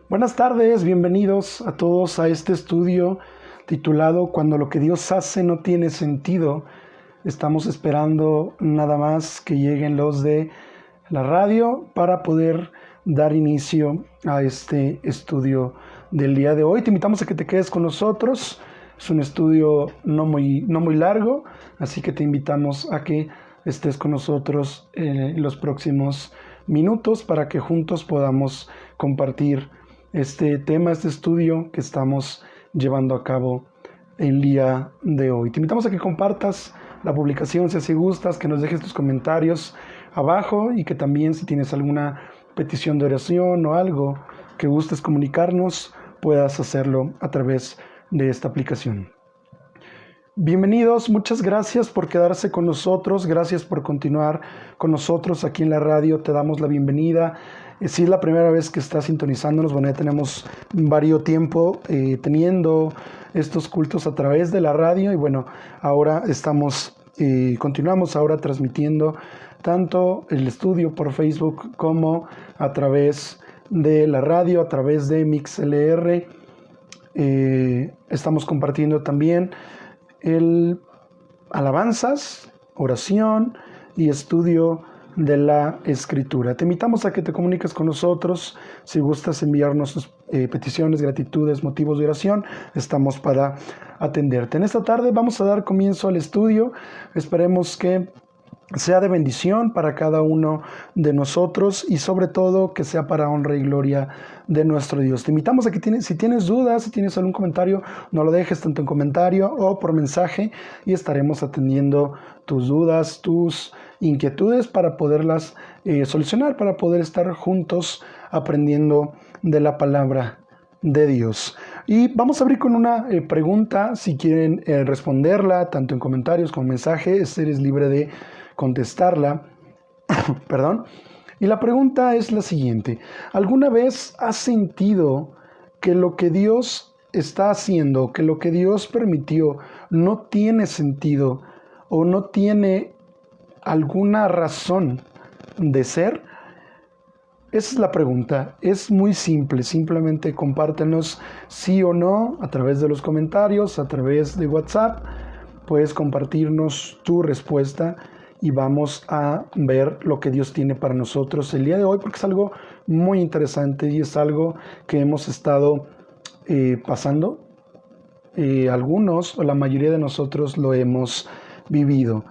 Buenas tardes, bienvenidos a todos a este estudio titulado Cuando lo que Dios hace no tiene sentido. Estamos esperando nada más que lleguen los de la radio para poder dar inicio a este estudio del día de hoy. Te invitamos a que te quedes con nosotros. Es un estudio no muy largo, así que te invitamos a que estés con nosotros en los próximos minutos para que juntos podamos compartir este tema, este estudio que estamos llevando a cabo el día de hoy. Te invitamos a que compartas la publicación si así gustas, que nos dejes tus comentarios abajo y que también si tienes alguna petición de oración o algo que gustes comunicarnos, puedas hacerlo a través de esta aplicación. Bienvenidos, muchas gracias por quedarse con nosotros, gracias por continuar con nosotros aquí en la radio, te damos la bienvenida. Si es la primera vez que estás sintonizándonos, bueno, ya tenemos varios tiempo teniendo estos cultos a través de la radio y bueno, ahora continuamos ahora transmitiendo tanto el estudio por Facebook como a través de la radio, a través de MixLR. Estamos compartiendo también el alabanzas, oración y estudio de la Escritura. Te invitamos a que te comuniques con nosotros. Si gustas enviarnos tus peticiones, gratitudes, motivos de oración, estamos para atenderte. En esta tarde vamos a dar comienzo al estudio. Esperemos que sea de bendición para cada uno de nosotros y sobre todo que sea para honra y gloria de nuestro Dios. Te invitamos a que si tienes dudas, si tienes algún comentario, no lo dejes tanto en comentario o por mensaje y estaremos atendiendo tus dudas, tus inquietudes para poderlas solucionar, para poder estar juntos aprendiendo de la palabra de Dios. Y vamos a abrir con una pregunta, si quieren responderla tanto en comentarios como en mensaje, eres libre de contestarla. Perdón. Y la pregunta es la siguiente: ¿alguna vez has sentido que lo que Dios está haciendo, que lo que Dios permitió no tiene sentido o no tiene alguna razón de ser? Esa es la pregunta, es muy simple, simplemente compártenos sí o no a través de los comentarios, a través de WhatsApp, puedes compartirnos tu respuesta y vamos a ver lo que Dios tiene para nosotros el día de hoy, porque es algo muy interesante y es algo que hemos estado pasando. Algunos o la mayoría de nosotros lo hemos vivido.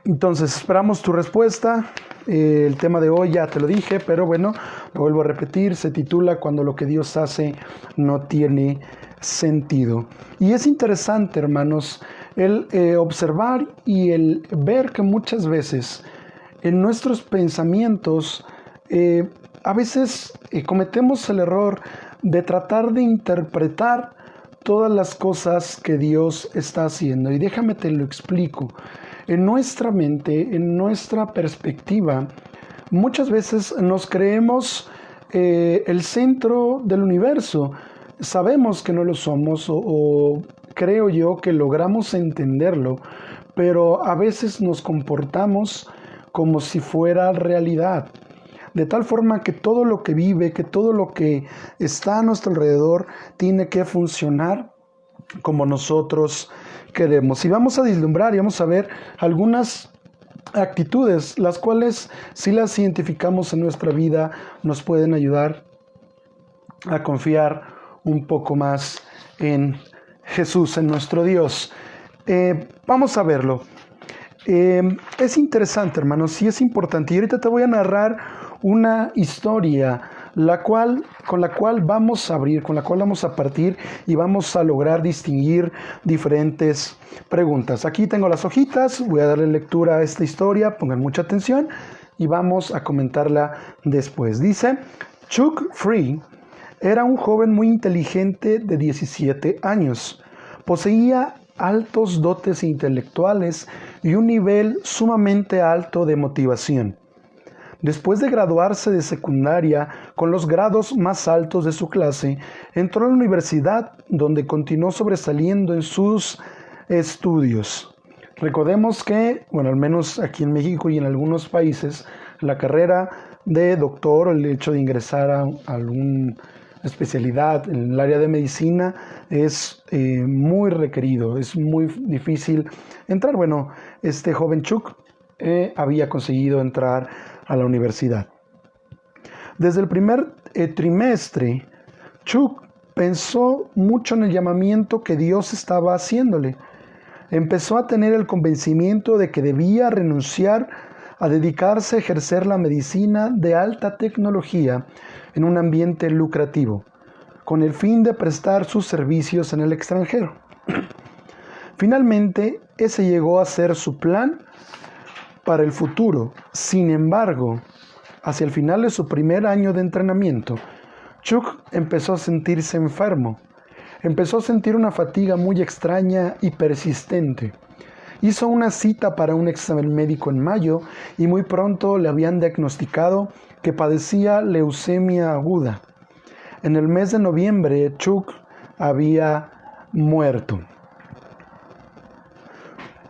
Entonces, esperamos tu respuesta. El tema de hoy ya te lo dije, pero bueno, lo vuelvo a repetir, se titula Cuando lo que Dios hace no tiene sentido. Y es interesante, hermanos, el observar y el ver que muchas veces en nuestros pensamientos a veces cometemos el error de tratar de interpretar todas las cosas que Dios está haciendo. Y déjame te lo explico. En nuestra mente, en nuestra perspectiva, muchas veces nos creemos el centro del universo. Sabemos que no lo somos o creo yo que logramos entenderlo, pero a veces nos comportamos como si fuera realidad. De tal forma que todo lo que vive, que todo lo que está a nuestro alrededor tiene que funcionar como nosotros queremos. Y vamos a vislumbrar y vamos a ver algunas actitudes, las cuales si las identificamos en nuestra vida nos pueden ayudar a confiar un poco más en Jesús, en nuestro Dios. Vamos a verlo. Es interesante, hermanos, sí es importante. Y ahorita te voy a narrar una historia con la cual vamos a partir y vamos a lograr distinguir diferentes preguntas. Aquí tengo las hojitas, voy a darle lectura a esta historia, pongan mucha atención y vamos a comentarla después. Dice: Chuck Free era un joven muy inteligente de 17 años. Poseía altos dotes intelectuales y un nivel sumamente alto de motivación. Después de graduarse de secundaria con los grados más altos de su clase, entró a la universidad donde continuó sobresaliendo en sus estudios. Recordemos que, bueno, al menos aquí en México y en algunos países, la carrera de doctor o el hecho de ingresar a alguna especialidad en el área de medicina es muy requerido, es muy difícil entrar. Bueno, este joven Chuck había conseguido entrar a la universidad. Desde el primer trimestre, Chuck pensó mucho en el llamamiento que Dios estaba haciéndole. Empezó a tener el convencimiento de que debía renunciar a dedicarse a ejercer la medicina de alta tecnología en un ambiente lucrativo, con el fin de prestar sus servicios en el extranjero. Finalmente, ese llegó a ser su plan para el futuro. Sin embargo, hacia el final de su primer año de entrenamiento, Chuck empezó a sentirse enfermo. Empezó a sentir una fatiga muy extraña y persistente. Hizo una cita para un examen médico en mayo y muy pronto le habían diagnosticado que padecía leucemia aguda. En el mes de noviembre, Chuck había muerto.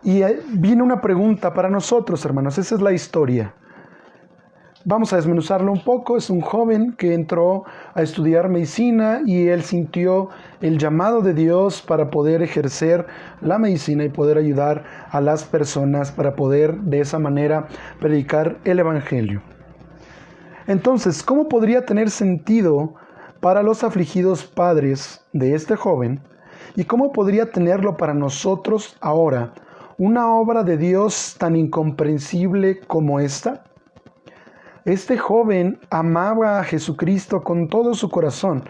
Y viene una pregunta para nosotros, hermanos. Esa es la historia. Vamos a desmenuzarlo un poco. Es un joven que entró a estudiar medicina y él sintió el llamado de Dios para poder ejercer la medicina y poder ayudar a las personas para poder de esa manera predicar el evangelio. Entonces, ¿cómo podría tener sentido para los afligidos padres de este joven? ¿Y cómo podría tenerlo para nosotros ahora una obra de Dios tan incomprensible como esta? Este joven amaba a Jesucristo con todo su corazón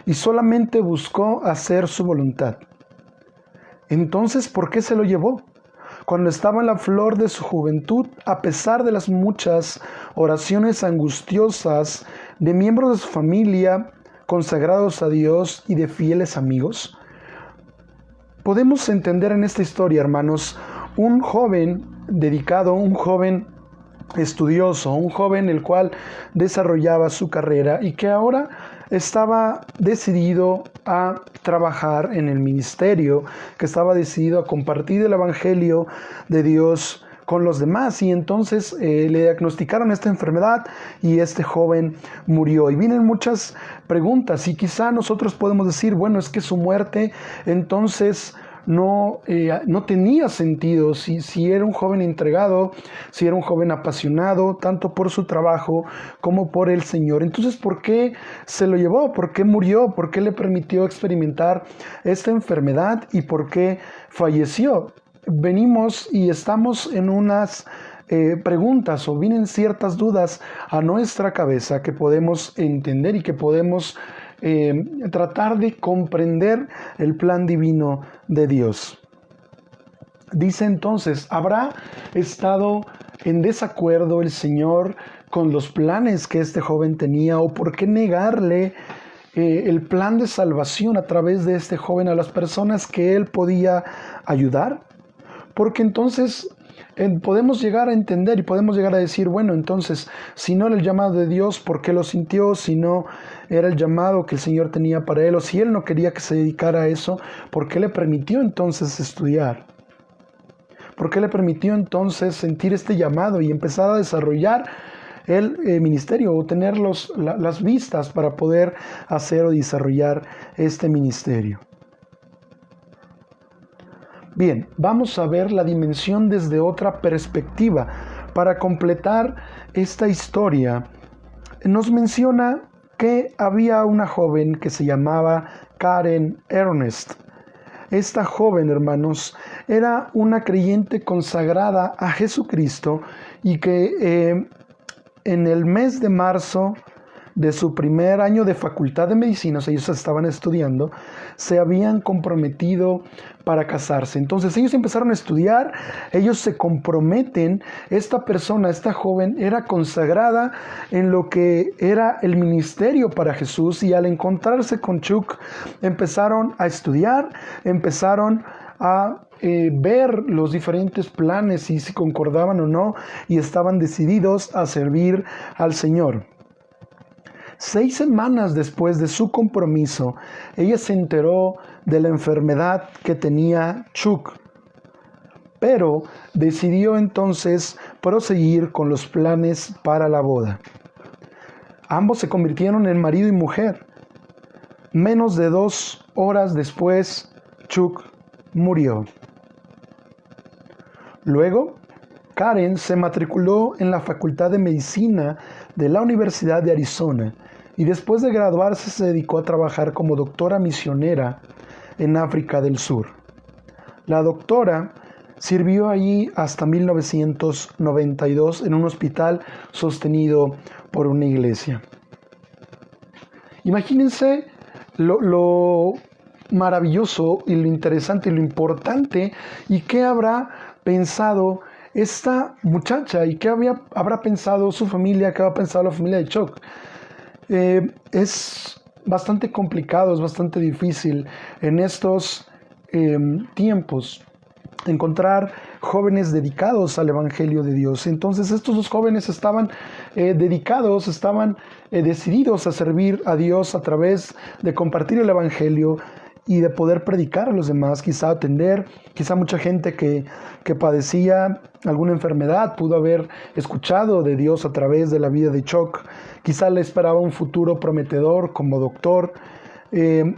y solamente buscó hacer su voluntad. Entonces, ¿por qué se lo llevó? Cuando estaba en la flor de su juventud, a pesar de las muchas oraciones angustiosas de miembros de su familia, consagrados a Dios y de fieles amigos. Podemos entender en esta historia, hermanos, un joven dedicado, un joven estudioso, un joven el cual desarrollaba su carrera y que ahora estaba decidido a trabajar en el ministerio, que estaba decidido a compartir el evangelio de Dios con los demás, y entonces le diagnosticaron esta enfermedad y este joven murió. Y vienen muchas preguntas y quizá nosotros podemos decir, bueno, es que su muerte entonces no tenía sentido, si era un joven entregado, si era un joven apasionado, tanto por su trabajo como por el Señor. Entonces, ¿por qué se lo llevó? ¿Por qué murió? ¿Por qué le permitió experimentar esta enfermedad? ¿Y por qué falleció? Venimos y estamos en unas preguntas o vienen ciertas dudas a nuestra cabeza que podemos entender y que podemos tratar de comprender el plan divino de Dios. Dice entonces, ¿habrá estado en desacuerdo el Señor con los planes que este joven tenía? ¿O por qué negarle el plan de salvación a través de este joven a las personas que él podía ayudar? Porque entonces podemos llegar a entender y podemos llegar a decir, bueno, entonces, si no era el llamado de Dios, ¿por qué lo sintió? Si no era el llamado que el Señor tenía para él, o si él no quería que se dedicara a eso, ¿por qué le permitió entonces estudiar? ¿Por qué le permitió entonces sentir este llamado y empezar a desarrollar el ministerio o tener las vistas para poder hacer o desarrollar este ministerio? Bien, vamos a ver la dimensión desde otra perspectiva. Para completar esta historia, nos menciona que había una joven que se llamaba Karen Ernest. Esta joven, hermanos, era una creyente consagrada a Jesucristo y que en el mes de marzo de su primer año de facultad de medicina, ellos estaban estudiando, se habían comprometido para casarse. Entonces ellos empezaron a estudiar, ellos se comprometen, esta persona, esta joven era consagrada en lo que era el ministerio para Jesús, y al encontrarse con Chuck empezaron a estudiar, empezaron a ver los diferentes planes y si concordaban o no, y estaban decididos a servir al Señor. 6 semanas después de su compromiso, ella se enteró de la enfermedad que tenía Chuck, pero decidió entonces proseguir con los planes para la boda. Ambos se convirtieron en marido y mujer. Menos de 2 horas después, Chuck murió. Luego, Karen se matriculó en la Facultad de Medicina de la Universidad de Arizona y después de graduarse se dedicó a trabajar como doctora misionera en África del Sur. La doctora sirvió allí hasta 1992 en un hospital sostenido por una iglesia. Imagínense lo maravilloso y lo interesante y lo importante y qué habrá pensado esta muchacha y qué habrá pensado su familia, qué habrá pensado la familia de Chuck. Es bastante complicado, es bastante difícil en estos tiempos encontrar jóvenes dedicados al Evangelio de Dios. Entonces estos dos jóvenes estaban dedicados, estaban decididos a servir a Dios a través de compartir el Evangelio y de poder predicar a los demás, quizá atender, quizá mucha gente que padecía alguna enfermedad pudo haber escuchado de Dios a través de la vida de Chuck, quizá le esperaba un futuro prometedor como doctor,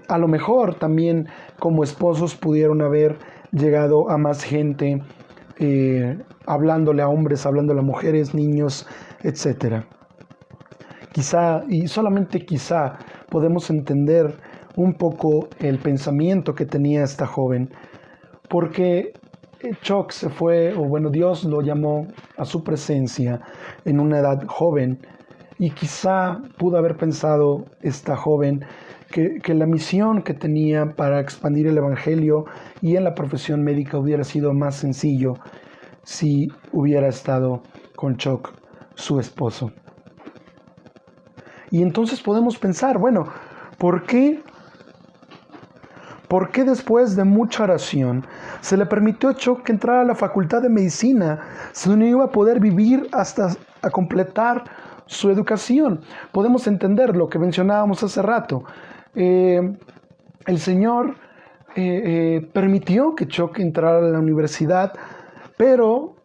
a lo mejor también como esposos pudieron haber llegado a más gente, hablándole a hombres, hablándole a mujeres, niños, etc. Quizá, y solamente quizá, podemos entender un poco el pensamiento que tenía esta joven, porque Chuck se fue, o bueno, Dios lo llamó a su presencia en una edad joven, y quizá pudo haber pensado esta joven que la misión que tenía para expandir el Evangelio y en la profesión médica hubiera sido más sencillo si hubiera estado con Chuck, su esposo. Y entonces podemos pensar, bueno, ¿por qué después de mucha oración se le permitió a Chuck que entrara a la Facultad de Medicina si no iba a poder vivir hasta a completar su educación? Podemos entender lo que mencionábamos hace rato. El Señor permitió que Chuck entrara a la universidad, pero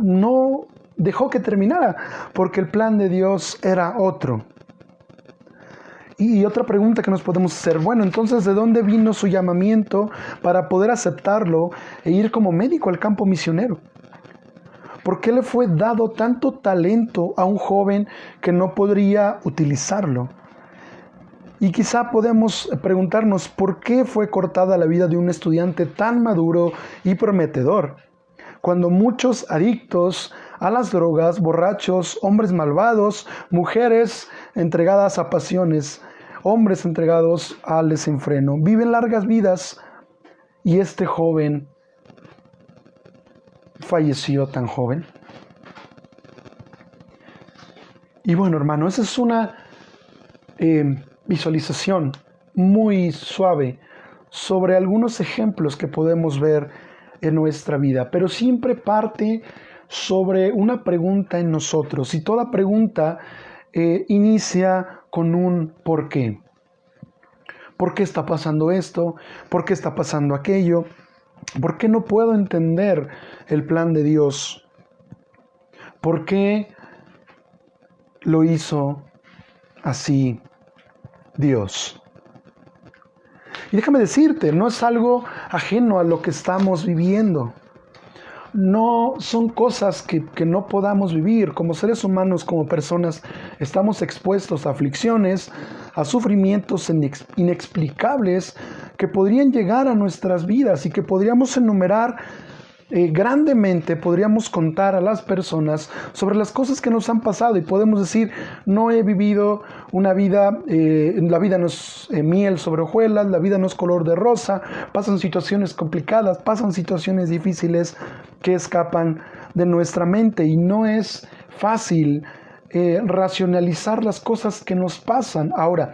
no dejó que terminara, porque el plan de Dios era otro. Y otra pregunta que nos podemos hacer, bueno, entonces, ¿de dónde vino su llamamiento para poder aceptarlo e ir como médico al campo misionero? ¿Por qué le fue dado tanto talento a un joven que no podría utilizarlo? Y quizá podemos preguntarnos por qué fue cortada la vida de un estudiante tan maduro y prometedor, cuando muchos adictos a las drogas, borrachos, hombres malvados, mujeres entregadas a pasiones, hombres entregados al desenfreno, viven largas vidas, y este joven falleció tan joven. Y bueno, hermano, esa es una visualización muy suave sobre algunos ejemplos que podemos ver en nuestra vida, pero siempre parte sobre una pregunta en nosotros, y toda pregunta inicia con un ¿por qué? ¿Por qué está pasando esto? ¿Por qué está pasando aquello? ¿Por qué no puedo entender el plan de Dios? ¿Por qué lo hizo así Dios? Y déjame decirte, no es algo ajeno a lo que estamos viviendo. No son cosas que no podamos vivir. Como seres humanos, como personas, estamos expuestos a aflicciones, a sufrimientos inexplicables que podrían llegar a nuestras vidas y que podríamos enumerar grandemente. Podríamos contar a las personas sobre las cosas que nos han pasado y podemos decir, no he vivido una vida, la vida no es miel sobre hojuelas, la vida no es color de rosa, pasan situaciones complicadas, pasan situaciones difíciles que escapan de nuestra mente, y no es fácil racionalizar las cosas que nos pasan. Ahora,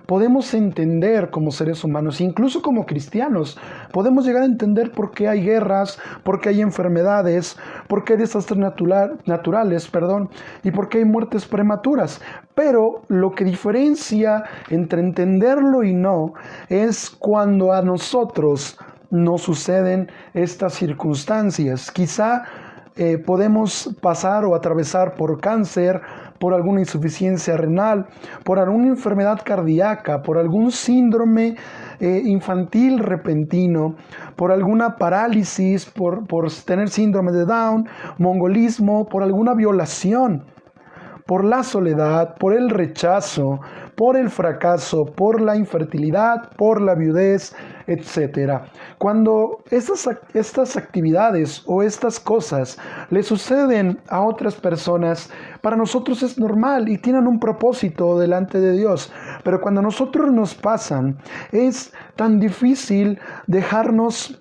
podemos entender como seres humanos, incluso como cristianos, podemos llegar a entender por qué hay guerras, por qué hay enfermedades, por qué hay desastres naturales, y por qué hay muertes prematuras. Pero lo que diferencia entre entenderlo y no es cuando a nosotros nos suceden estas circunstancias. Quizá podemos pasar o atravesar por cáncer, por alguna insuficiencia renal, por alguna enfermedad cardíaca, por algún síndrome infantil repentino, por alguna parálisis, por tener síndrome de Down, mongolismo, por alguna violación, por la soledad, por el rechazo, por el fracaso, por la infertilidad, por la viudez, etc. Cuando estas actividades o estas cosas le suceden a otras personas, para nosotros es normal y tienen un propósito delante de Dios. Pero cuando a nosotros nos pasan, es tan difícil dejarnos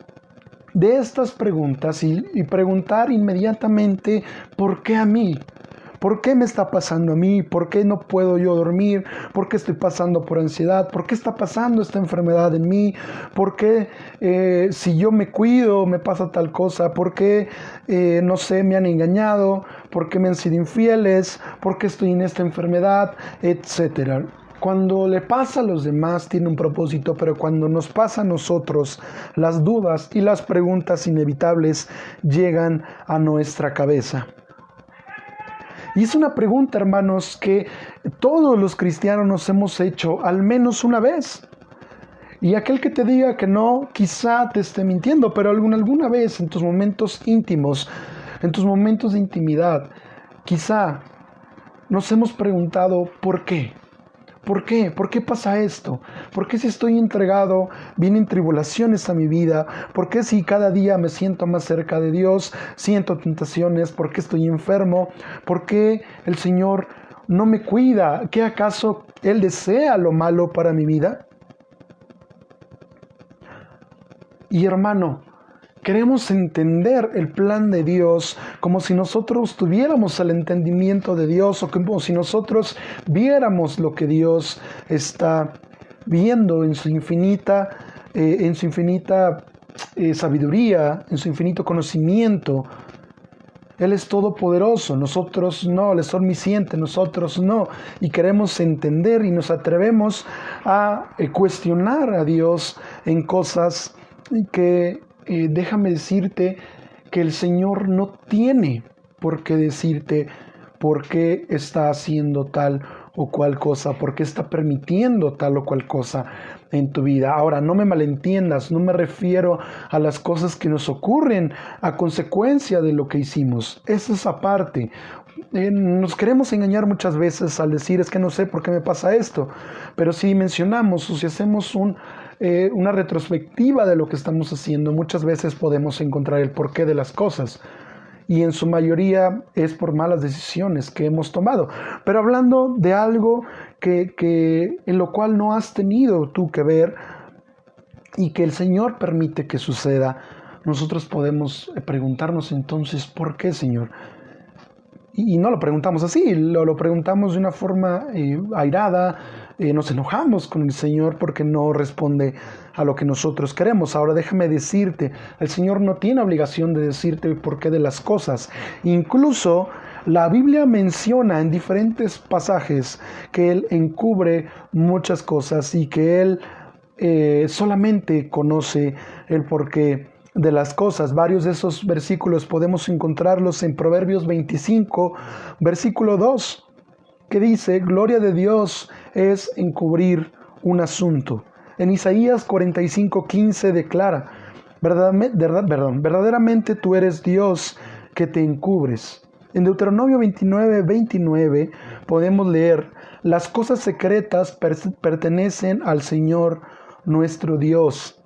de estas preguntas y preguntar inmediatamente: ¿por qué a mí? ¿Por qué me está pasando a mí? ¿Por qué no puedo yo dormir? ¿Por qué estoy pasando por ansiedad? ¿Por qué está pasando esta enfermedad en mí? ¿Por qué si yo me cuido me pasa tal cosa? ¿Por qué, no sé, me han engañado? ¿Por qué me han sido infieles? ¿Por qué estoy en esta enfermedad? Etcétera. Cuando le pasa a los demás tiene un propósito, pero cuando nos pasa a nosotros, las dudas y las preguntas inevitables llegan a nuestra cabeza. Y es una pregunta, hermanos, que todos los cristianos nos hemos hecho al menos una vez. Y aquel que te diga que no, quizá te esté mintiendo, pero alguna vez en tus momentos íntimos, en tus momentos de intimidad, quizá nos hemos preguntado ¿por qué? ¿Por qué? ¿Por qué pasa esto? ¿Por qué si estoy entregado vienen tribulaciones a mi vida? ¿Por qué si cada día me siento más cerca de Dios, siento tentaciones? ¿Por qué estoy enfermo? ¿Por qué el Señor no me cuida? ¿Qué acaso Él desea lo malo para mi vida? Y hermano, queremos entender el plan de Dios como si nosotros tuviéramos el entendimiento de Dios o como si nosotros viéramos lo que Dios está viendo en su infinita sabiduría, en su infinito conocimiento. Él es todopoderoso, nosotros no, Él es omnisciente, nosotros no. Y queremos entender y nos atrevemos a cuestionar a Dios en cosas que déjame decirte que el Señor no tiene por qué decirte por qué está haciendo tal o cual cosa, por qué está permitiendo tal o cual cosa en tu vida. Ahora, no me malentiendas, no me refiero a las cosas que nos ocurren a consecuencia de lo que hicimos. Esa es aparte. Nos queremos engañar muchas veces al decir: es que no sé por qué me pasa esto. Pero si mencionamos o si hacemos una retrospectiva de lo que estamos haciendo, muchas veces podemos encontrar el porqué de las cosas. Y en su mayoría es por malas decisiones que hemos tomado. Pero hablando de algo en lo cual no has tenido tú que ver y que el Señor permite que suceda, nosotros podemos preguntarnos entonces: ¿por qué, Señor? Y no lo preguntamos así, lo preguntamos de una forma airada, nos enojamos con el Señor porque no responde a lo que nosotros queremos. Ahora déjame decirte, el Señor no tiene obligación de decirte el porqué de las cosas. Incluso la Biblia menciona en diferentes pasajes que Él encubre muchas cosas y que Él solamente conoce el porqué de las cosas. Varios de esos versículos podemos encontrarlos en Proverbios 25, versículo 2, que dice: gloria de Dios es encubrir un asunto. En Isaías 45, 15 declara: verdaderamente tú eres Dios que te encubres. En Deuteronomio 29, 29 podemos leer: las cosas secretas pertenecen al Señor nuestro Dios.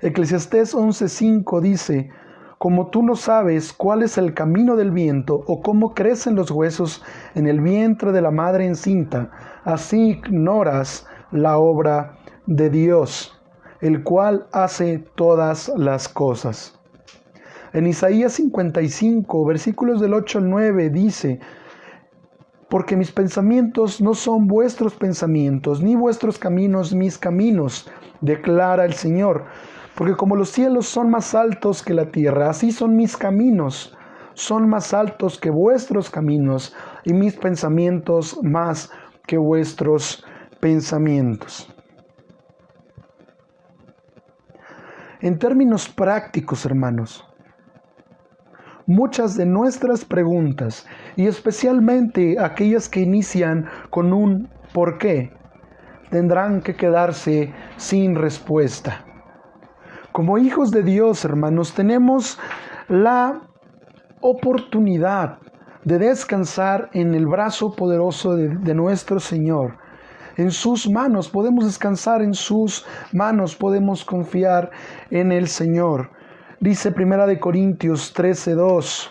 Eclesiastés 11:5 dice: como tú no sabes cuál es el camino del viento o cómo crecen los huesos en el vientre de la madre encinta, así ignoras la obra de Dios, el cual hace todas las cosas. En Isaías 55, versículos del 8 al 9 dice: porque mis pensamientos no son vuestros pensamientos, ni vuestros caminos mis caminos, declara el Señor. Porque como los cielos son más altos que la tierra, así son mis caminos, son más altos que vuestros caminos, y mis pensamientos más que vuestros pensamientos. En términos prácticos, hermanos, muchas de nuestras preguntas, y especialmente aquellas que inician con un ¿por qué?, tendrán que quedarse sin respuesta. Como hijos de Dios, hermanos, tenemos la oportunidad de descansar en el brazo poderoso de nuestro Señor. En sus manos podemos descansar, en sus manos podemos confiar en el Señor. Dice 1 Corintios 13:2,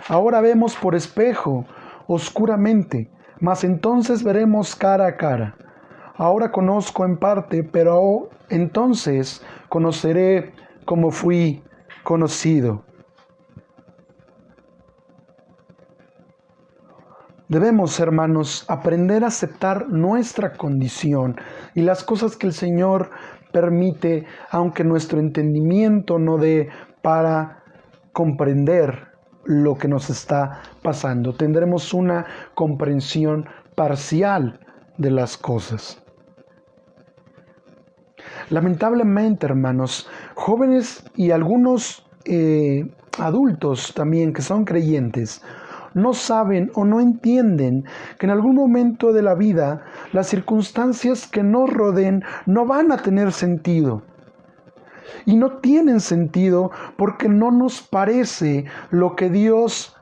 ahora vemos por espejo, oscuramente, mas entonces veremos cara a cara. Ahora conozco en parte, pero entonces conoceré como fui conocido. Debemos, hermanos, aprender a aceptar nuestra condición y las cosas que el Señor permite, aunque nuestro entendimiento no dé para comprender lo que nos está pasando. Tendremos una comprensión parcial de las cosas. Lamentablemente, hermanos, jóvenes y algunos adultos también que son creyentes, no saben o no entienden que en algún momento de la vida las circunstancias que nos rodeen no van a tener sentido. Y no tienen sentido porque no nos parece lo que Dios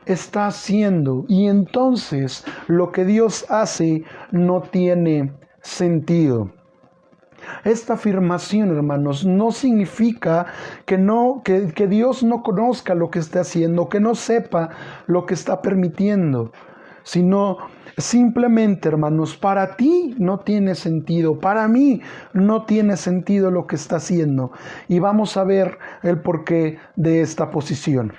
está haciendo. Y entonces lo que Dios hace no tiene sentido. Esta afirmación, hermanos, no significa que Dios no conozca lo que está haciendo, que no sepa lo que está permitiendo, sino simplemente, hermanos, para ti no tiene sentido, para mí no tiene sentido lo que está haciendo. Y vamos a ver el porqué de esta posición.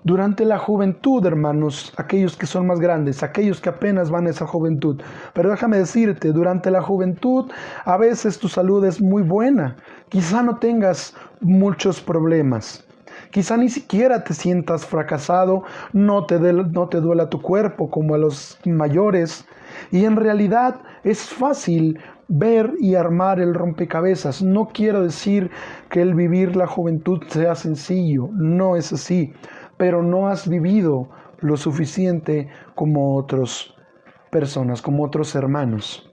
Durante la juventud, hermanos, aquellos que son más grandes, aquellos que apenas van a esa juventud, pero déjame decirte, durante la juventud a veces tu salud es muy buena, quizá no tengas muchos problemas, quizá ni siquiera te sientas fracasado, no te duela tu cuerpo como a los mayores, y en realidad es fácil ver y armar el rompecabezas. No quiero decir que el vivir la juventud sea sencillo, no es así, pero no has vivido lo suficiente como otras personas, como otros hermanos.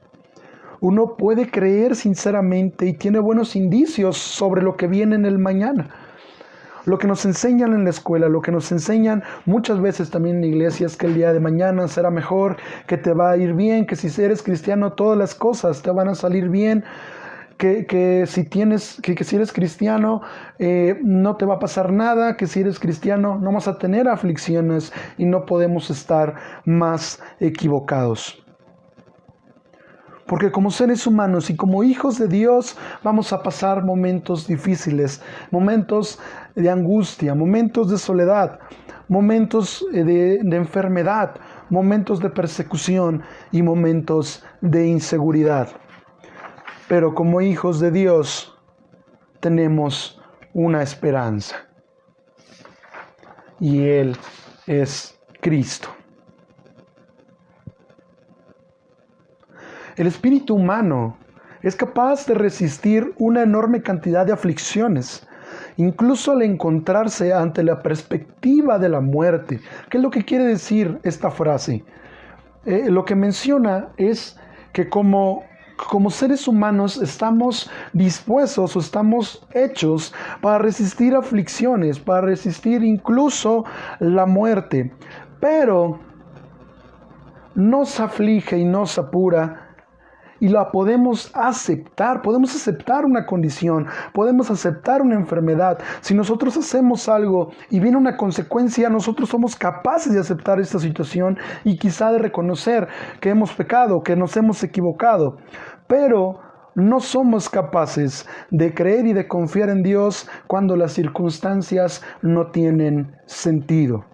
Uno puede creer sinceramente y tiene buenos indicios sobre lo que viene en el mañana. Lo que nos enseñan en la escuela, lo que nos enseñan muchas veces también en la iglesia es que el día de mañana será mejor, que te va a ir bien, que si eres cristiano todas las cosas te van a salir bien, que si eres cristiano no te va a pasar nada, que si eres cristiano no vas a tener aflicciones, y no podemos estar más equivocados. Porque como seres humanos y como hijos de Dios vamos a pasar momentos difíciles, momentos de angustia, momentos de soledad, momentos de enfermedad, momentos de persecución y momentos de inseguridad. Pero como hijos de Dios tenemos una esperanza, y Él es Cristo. El espíritu humano es capaz de resistir una enorme cantidad de aflicciones, incluso al encontrarse ante la perspectiva de la muerte. ¿Qué es lo que quiere decir esta frase? Lo que menciona es que como seres humanos estamos dispuestos o estamos hechos para resistir aflicciones, para resistir incluso la muerte, pero nos aflige y nos apura. Y la podemos aceptar una condición, podemos aceptar una enfermedad. Si nosotros hacemos algo y viene una consecuencia, nosotros somos capaces de aceptar esta situación y quizá de reconocer que hemos pecado, que nos hemos equivocado. Pero no somos capaces de creer y de confiar en Dios cuando las circunstancias no tienen sentido.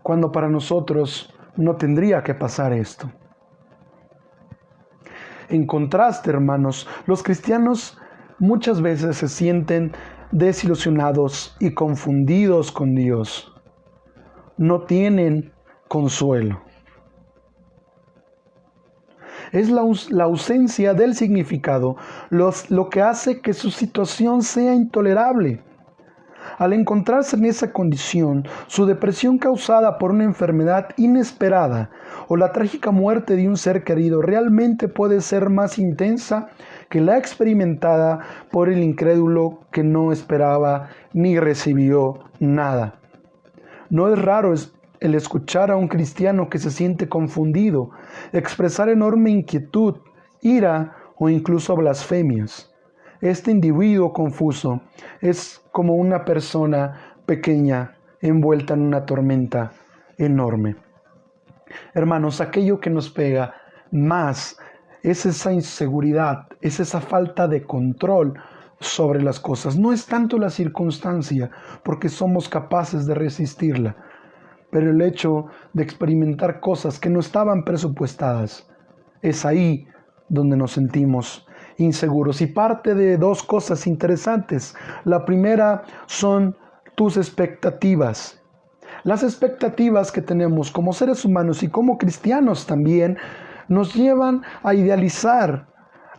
Cuando para nosotros no tendría que pasar esto. En contraste, hermanos, los cristianos muchas veces se sienten desilusionados y confundidos con Dios. No tienen consuelo. Es la ausencia del significado lo que hace que su situación sea intolerable. Al encontrarse en esa condición, su depresión causada por una enfermedad inesperada o la trágica muerte de un ser querido realmente puede ser más intensa que la experimentada por el incrédulo que no esperaba ni recibió nada. No es raro el escuchar a un cristiano que se siente confundido, expresar enorme inquietud, ira o incluso blasfemias. Este individuo confuso es como una persona pequeña envuelta en una tormenta enorme. Hermanos, aquello que nos pega más es esa inseguridad, es esa falta de control sobre las cosas. No es tanto la circunstancia, porque somos capaces de resistirla, pero el hecho de experimentar cosas que no estaban presupuestadas, es ahí donde nos sentimos inseguros. Y parte de dos cosas interesantes. La primera son tus expectativas. Las expectativas que tenemos como seres humanos y como cristianos también nos llevan a idealizar,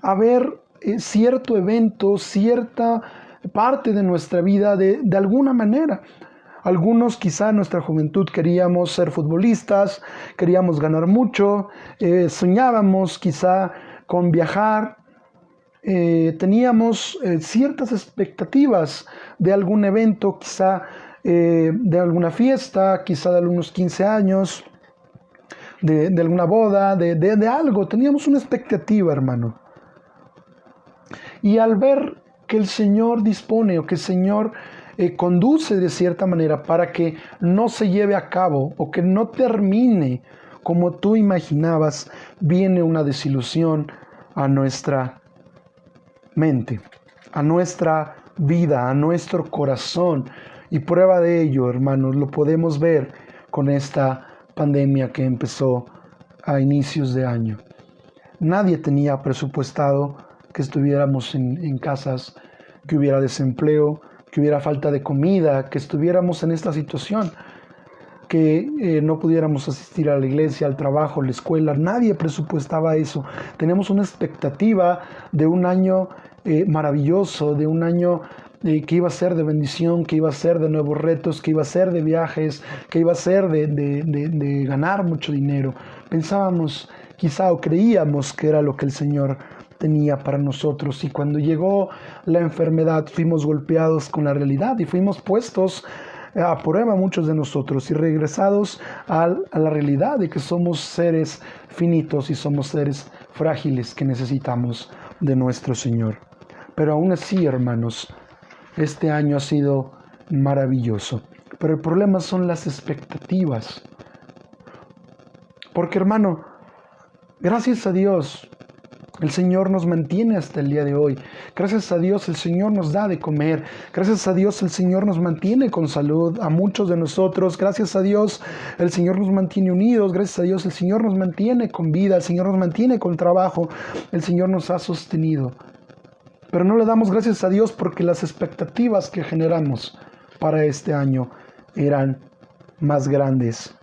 a ver cierto evento, cierta parte de nuestra vida de alguna manera. Algunos quizá en nuestra juventud queríamos ser futbolistas, queríamos ganar mucho, soñábamos quizá con viajar, teníamos ciertas expectativas de algún evento, quizá de alguna fiesta, quizá de algunos 15 años, de alguna boda, de algo. Teníamos una expectativa, hermano. Y al ver que el Señor dispone o que el Señor conduce de cierta manera para que no se lleve a cabo o que no termine como tú imaginabas, viene una desilusión a nuestra mente, a nuestra vida, a nuestro corazón. Y prueba de ello, hermanos, lo podemos ver con esta pandemia que empezó a inicios de año. Nadie tenía presupuestado que estuviéramos en casas, que hubiera desempleo, que hubiera falta de comida, que estuviéramos en esta situación, que no pudiéramos asistir a la iglesia, al trabajo, a la escuela. Nadie presupuestaba eso. Tenemos una expectativa de un año maravilloso, de un año que iba a ser de bendición, que iba a ser de nuevos retos, que iba a ser de viajes, que iba a ser de ganar mucho dinero. Pensábamos quizá o creíamos que era lo que el Señor tenía para nosotros, y cuando llegó la enfermedad fuimos golpeados con la realidad y fuimos puestos a prueba muchos de nosotros y regresados a la realidad de que somos seres finitos y somos seres frágiles que necesitamos de nuestro Señor. Pero aún así, hermanos, este año ha sido maravilloso. Pero el problema son las expectativas. Porque, hermano, gracias a Dios, el Señor nos mantiene hasta el día de hoy. Gracias a Dios el Señor nos da de comer. Gracias a Dios el Señor nos mantiene con salud a muchos de nosotros. Gracias a Dios el Señor nos mantiene unidos. Gracias a Dios el Señor nos mantiene con vida. El Señor nos mantiene con trabajo. El Señor nos ha sostenido. Pero no le damos gracias a Dios porque las expectativas que generamos para este año eran más grandes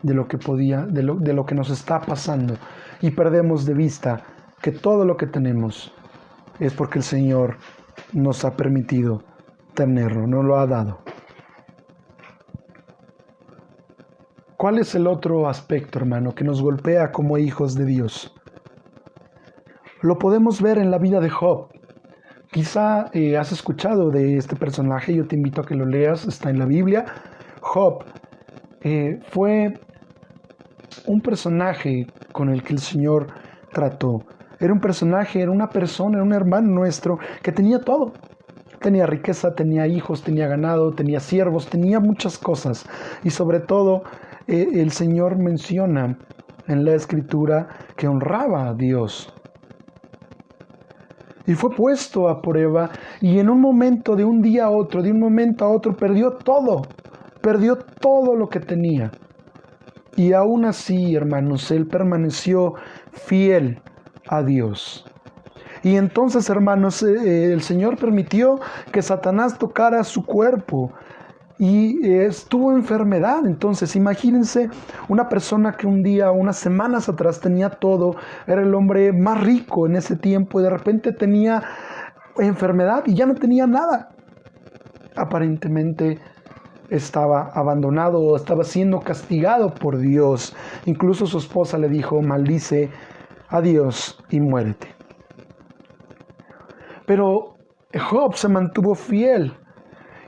de lo que nos está pasando. Y perdemos de vista que todo lo que tenemos es porque el Señor nos ha permitido tenerlo, nos lo ha dado. ¿Cuál es el otro aspecto, hermano, que nos golpea como hijos de Dios? Lo podemos ver en la vida de Job. Quizá has escuchado de este personaje, yo te invito a que lo leas, está en la Biblia. Job fue un personaje con el que el Señor trató. Era un personaje, era una persona, era un hermano nuestro que tenía todo. Tenía riqueza, tenía hijos, tenía ganado, tenía siervos, tenía muchas cosas. Y sobre todo, el Señor menciona en la Escritura que honraba a Dios. Y fue puesto a prueba y en un momento, de un día a otro, de un momento a otro, perdió todo lo que tenía. Y aún así, hermanos, él permaneció fiel a Dios. Y entonces, hermanos, el Señor permitió que Satanás tocara su cuerpo y estuvo enfermedad. Entonces, imagínense una persona que un día, unas semanas atrás tenía todo, era el hombre más rico en ese tiempo y de repente tenía enfermedad y ya no tenía nada. aparentemente estaba abandonado o estaba siendo castigado por Dios. Incluso su esposa le dijo: maldice a Dios y muérete. Pero Job se mantuvo fiel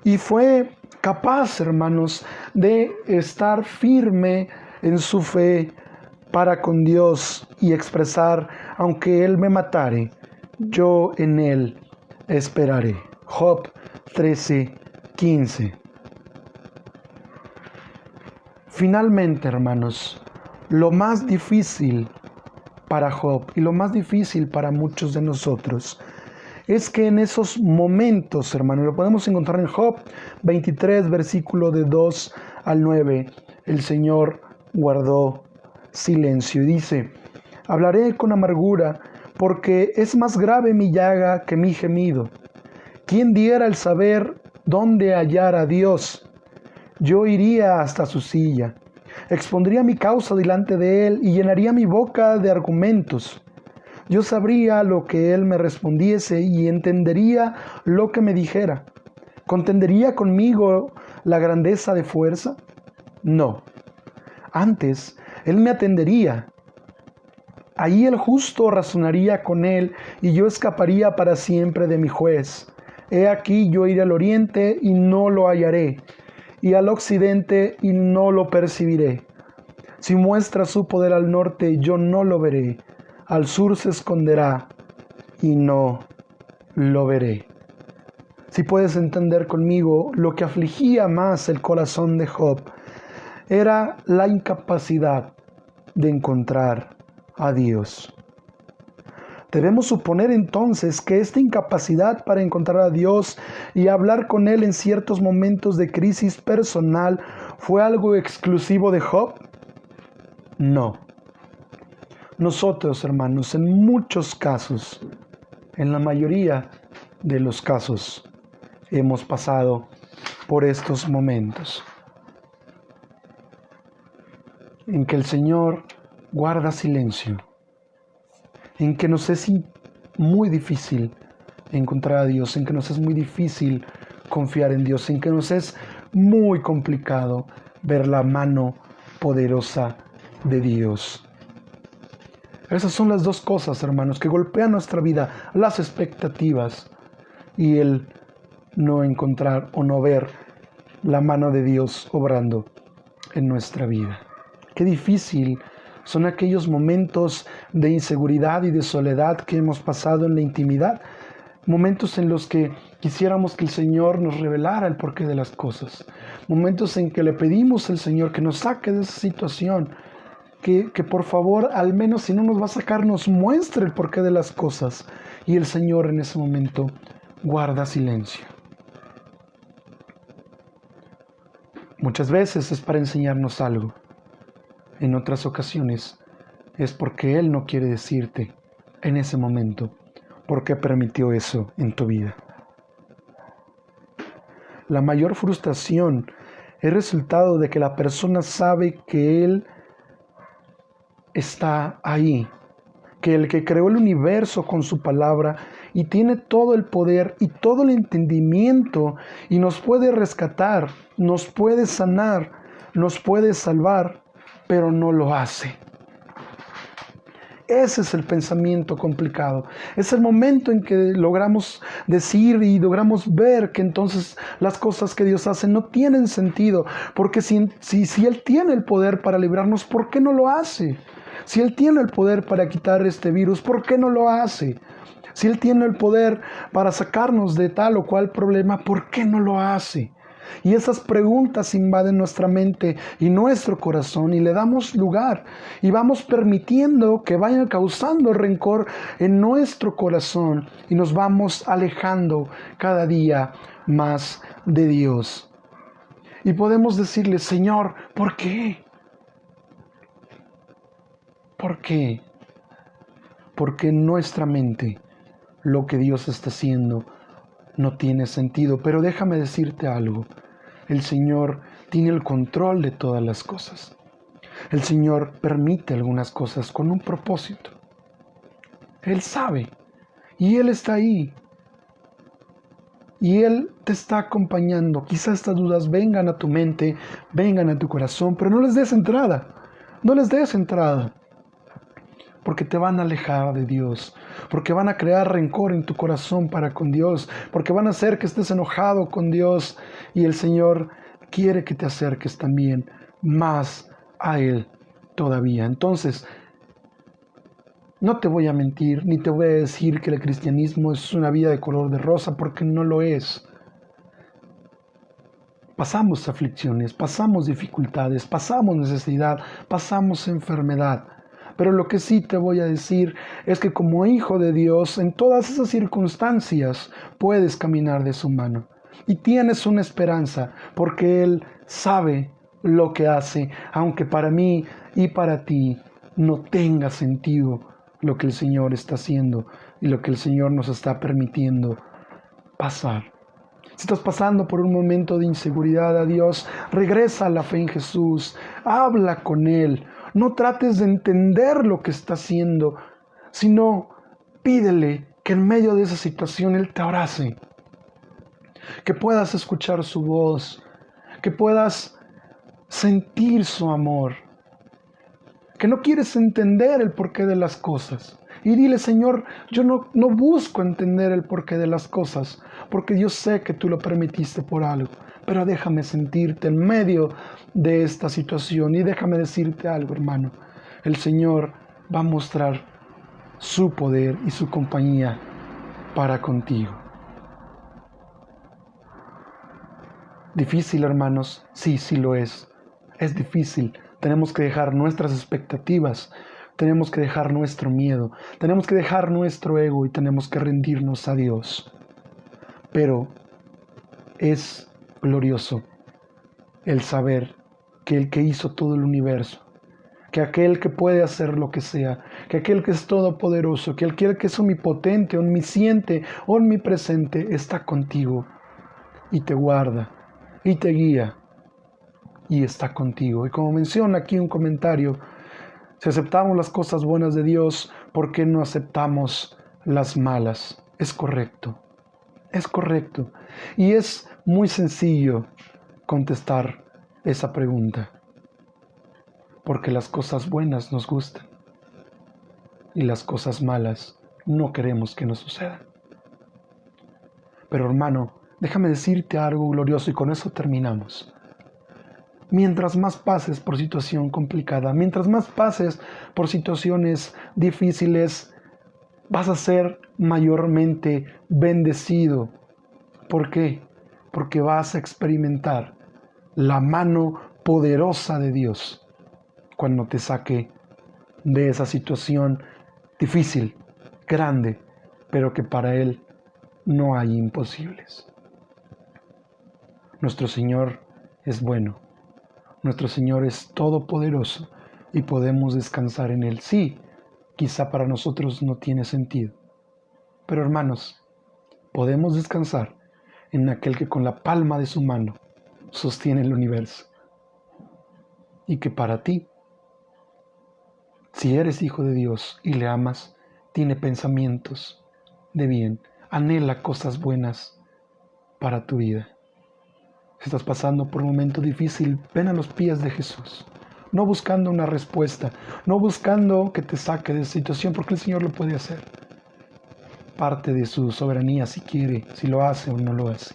y fue capaz, hermanos, de estar firme en su fe para con Dios y expresar: aunque Él me matare, yo en Él esperaré. Job 13:15. Finalmente, hermanos, lo más difícil para Job y lo más difícil para muchos de nosotros es que en esos momentos, hermanos, lo podemos encontrar en Job 23, versículo de 2 al 9, el Señor guardó silencio y dice: hablaré con amargura, porque es más grave mi llaga que mi gemido. ¿Quién diera el saber dónde hallar a Dios? Yo iría hasta su silla, expondría mi causa delante de él y llenaría mi boca de argumentos. Yo sabría lo que él me respondiese y entendería lo que me dijera. ¿Contendería conmigo la grandeza de fuerza? No. Antes, él me atendería. Ahí el justo razonaría con él y yo escaparía para siempre de mi juez. He aquí yo iré al oriente y no lo hallaré, y al occidente y no lo percibiré. Si muestra su poder al norte, yo no lo veré. Al sur se esconderá y no lo veré. Si puedes entender conmigo, lo que afligía más el corazón de Job era la incapacidad de encontrar a Dios. Debemos suponer entonces que esta incapacidad para encontrar a Dios y hablar con Él en ciertos momentos de crisis personal fue algo exclusivo de Job. No. Nosotros, hermanos, en muchos casos, en la mayoría de los casos, hemos pasado por estos momentos en que el Señor guarda silencio, en que nos es muy difícil encontrar a Dios, en que nos es muy difícil confiar en Dios, en que nos es muy complicado ver la mano poderosa de Dios. Esas son las dos cosas, hermanos, que golpean nuestra vida: las expectativas y el no encontrar o no ver la mano de Dios obrando en nuestra vida. Qué difícil son aquellos momentos de inseguridad y de soledad que hemos pasado en la intimidad, momentos en los que quisiéramos que el Señor nos revelara el porqué de las cosas, momentos en que le pedimos al Señor que nos saque de esa situación, que por favor, al menos si no nos va a sacar, nos muestre el porqué de las cosas, y el Señor en ese momento guarda silencio. Muchas veces es para enseñarnos algo. En otras ocasiones es porque Él no quiere decirte en ese momento por qué permitió eso en tu vida. La mayor frustración es resultado de que la persona sabe que Él está ahí, que el que creó el universo con su palabra y tiene todo el poder y todo el entendimiento y nos puede rescatar, nos puede sanar, nos puede salvar, pero no lo hace. Ese es el pensamiento complicado. Es el momento en que logramos decir y logramos ver que entonces las cosas que Dios hace no tienen sentido. Porque si Él tiene el poder para librarnos, ¿por qué no lo hace? Si Él tiene el poder para quitar este virus, ¿por qué no lo hace? Si Él tiene el poder para sacarnos de tal o cual problema, ¿por qué no lo hace? Y esas preguntas invaden nuestra mente y nuestro corazón y le damos lugar y vamos permitiendo que vayan causando rencor en nuestro corazón y nos vamos alejando cada día más de Dios. Y podemos decirle: Señor, ¿por qué? ¿Por qué? Porque en nuestra mente lo que Dios está haciendo no tiene sentido. Pero déjame decirte algo: el Señor tiene el control de todas las cosas. El Señor permite algunas cosas con un propósito. Él sabe y Él está ahí. y Él te está acompañando. Quizás estas dudas vengan a tu mente, vengan a tu corazón, pero no les des entrada. No les des entrada. Porque te van a alejar de Dios, porque van a crear rencor en tu corazón para con Dios, porque van a hacer que estés enojado con Dios, y el Señor quiere que te acerques también más a Él todavía. Entonces, no te voy a mentir, ni te voy a decir que el cristianismo es una vida de color de rosa, porque no lo es. Pasamos aflicciones, pasamos dificultades, pasamos necesidad, pasamos enfermedad. Pero lo que sí te voy a decir es que como hijo de Dios, en todas esas circunstancias puedes caminar de su mano. Y tienes una esperanza, porque Él sabe lo que hace, aunque para mí y para ti no tenga sentido lo que el Señor está haciendo y lo que el Señor nos está permitiendo pasar. Si estás pasando por un momento de inseguridad a Dios, regresa a la fe en Jesús, habla con Él. No trates de entender lo que está haciendo, sino pídele que en medio de esa situación Él te abrace, que puedas escuchar su voz, que puedas sentir su amor, que no quieres entender el porqué de las cosas. Y dile, Señor, yo no busco entender el porqué de las cosas, porque yo sé que tú lo permitiste por algo, pero déjame sentirte en medio de esta situación. Y déjame decirte algo, hermano, el Señor va a mostrar su poder y su compañía para contigo. Difícil, hermanos, sí lo es. Es difícil. Tenemos que dejar nuestras expectativas, tenemos que dejar nuestro miedo, tenemos que dejar nuestro ego y tenemos que rendirnos a Dios. Pero es glorioso el saber que el que hizo todo el universo, que aquel que puede hacer lo que sea, que aquel que es todopoderoso, que aquel que es omnipotente, omnisciente, omnipresente, está contigo y te guarda y te guía y está contigo. Y como menciona aquí un comentario, si aceptamos las cosas buenas de Dios, ¿por qué no aceptamos las malas? Es correcto, es correcto. Y es muy sencillo contestar esa pregunta, porque las cosas buenas nos gustan y las cosas malas no queremos que nos sucedan. Pero hermano, déjame decirte algo glorioso y con eso terminamos. Mientras más pases por situación complicada, mientras más pases por situaciones difíciles, vas a ser mayormente bendecido. ¿Por qué? Porque vas a experimentar la mano poderosa de Dios cuando te saque de esa situación difícil, grande, pero que para Él no hay imposibles. Nuestro Señor es bueno. Nuestro Señor es todopoderoso y podemos descansar en Él. Sí, quizá para nosotros no tiene sentido, pero hermanos, podemos descansar en aquel que con la palma de su mano sostiene el universo y que para ti, si eres hijo de Dios y le amas, tiene pensamientos de bien, anhela cosas buenas para tu vida. Si estás pasando por un momento difícil, ven a los pies de Jesús, no buscando una respuesta, no buscando que te saque de esa situación, porque el Señor lo puede hacer. Parte de su soberanía si quiere, si lo hace o no lo hace.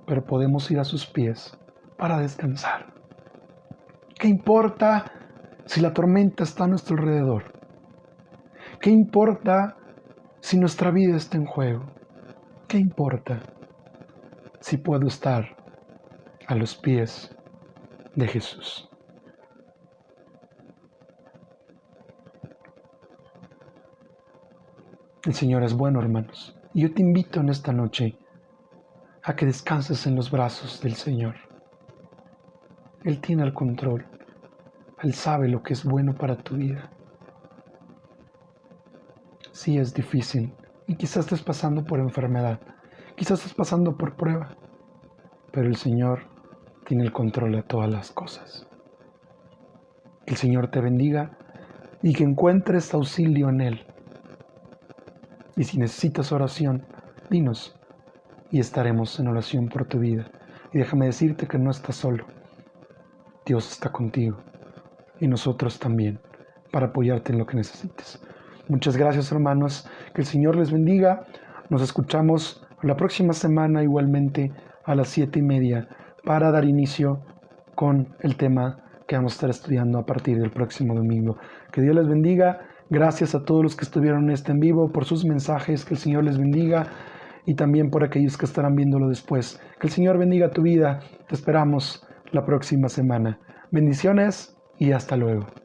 Pero podemos ir a sus pies para descansar. ¿Qué importa si la tormenta está a nuestro alrededor? ¿Qué importa si nuestra vida está en juego? ¿Qué importa si puedo estar a los pies de Jesús? El Señor es bueno, hermanos. Y yo te invito en esta noche a que descanses en los brazos del Señor. Él tiene el control. Él sabe lo que es bueno para tu vida. Sí es difícil y quizás estés pasando por enfermedad, quizás estés pasando por prueba, pero el Señor tiene el control de todas las cosas. Que el Señor te bendiga y que encuentres auxilio en Él. Y si necesitas oración, dinos y estaremos en oración por tu vida. Y déjame decirte que no estás solo. Dios está contigo y nosotros también para apoyarte en lo que necesites. Muchas gracias, hermanos. Que el Señor les bendiga. Nos escuchamos la próxima semana igualmente a las 7:30 para dar inicio con el tema que vamos a estar estudiando a partir del próximo domingo. Que Dios les bendiga. Gracias a todos los que estuvieron en este en vivo por sus mensajes. Que el Señor les bendiga. Y también por aquellos que estarán viéndolo después. Que el Señor bendiga tu vida. Te esperamos la próxima semana. Bendiciones y hasta luego.